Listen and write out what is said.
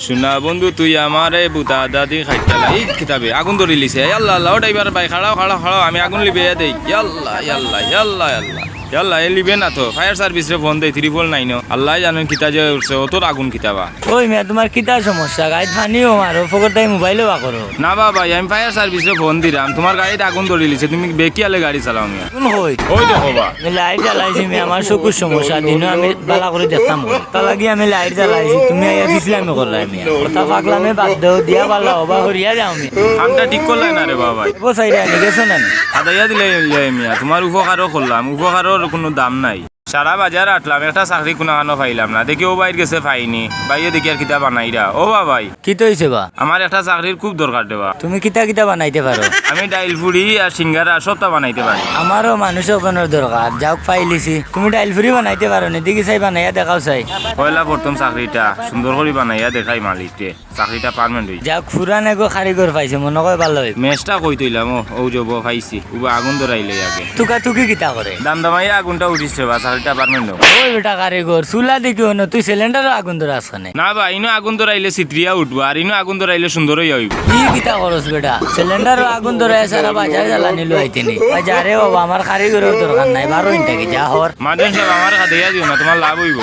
শুনা বন্ধু তুই আমার বুতা দাদি খাইতালা এই কিতাবে আগুন ধরে লিছে আল্লাহ আল্লাহ ওটাই বার ভাই খাড়াও খাড়াও খাড়াও আমি আগুন লিবে দেই আল্লাহ আল্লাহ আল্লাহ আল্লাহ আল্লাহ এ লিবে না তো ফায়ার সার্ভিস রে ফোন দেই 399 আল্লাহ জানেন কিতা যে উঠছে অত আগুন কিতাবা ওই মেয়ে তোমার কিতা সমস্যা গাড়ি ফানিও মারো ফকর তাই মোবাইলও বা করো না বাবা আমি ফায়ার সার্ভিস রে ফোন দিলাম তোমার গাড়িতে আগুন ধরে লিছে তুমি বেকিয়ালে গাড়ি চালাও মিয়া কোন হই ওই দেখো বা লাইট জ্বালাইছি মেয়ে আমার চকুর সমস্যা দিনও আমি বালা করে দেখতাম তা লাগি আমি লাইট জ্বালাইছি তুমি আইয়া ফিসলামি করলাই মেয়ে কথা পাকলামে বাদ দেও দিয়া পালা হবা হরিয়া যাও মেয়ে কামটা ঠিক করলে না রে বাবা বসাইরা আনি গেছো না আদাইয়া দিলে মিয়া তোমার উপকারও করলাম উপকারের কোনো দাম নাই সারা বাজার আটলাম একটা চাকরি কোনো কানো পাইলাম না দেখি ও বাইর গেছে পাইনি বাইয়ে দেখি আর কিতা বানাইরা ও বাবাই কি তো হইছে বা আমার একটা চাকরির খুব দরকার দেবা তুমি কিতা কিতা বানাইতে পারো আমি ডাইল ফুড়ি আর সিঙ্গারা সবটা বানাইতে পারি আমারও মানুষ ওখানের দরকার যাও পাইলিছি তুমি ডাইল ফ্রি বানাইতে পারো নি দেখি চাই বানাইয়া দেখাও চাই পয়লা প্রথম চাকরিটা সুন্দর করে বানাইয়া দেখাই মালিককে চাকরিটা পারমেন্ট হই যাও ফুরান এগো কারিগর পাইছে মনে হয় ভালো হইব মেচটা কই তৈলাম ও যাব খাইছি উবা আগুন ধরাইলে আগে তুকা তুকি কিতা করে দাম দামাইয়া আগুনটা উঠিছে বা চাকরিটা পারমেন্ট ওই বেটা কারিগর চুলা দেখিও না তুই সিলিন্ডারও আগুন ধরে আসছ না বা ইনো আগুন ধরাইলে চিত্রিয়া উঠবো আর ইনো আগুন ধরাইলে সুন্দরই হইব কি কিতা করস বেটা সিলিন্ডারও আগুন ধরে সারা বাজার জ্বালানি লো আইতিনি বাজারে বাবা আমার কারিগরের দরকার নাই বারো ইনটা কি যা হর মাঝে সব আমার খাইয়া দিও না তোমার লাভ হইব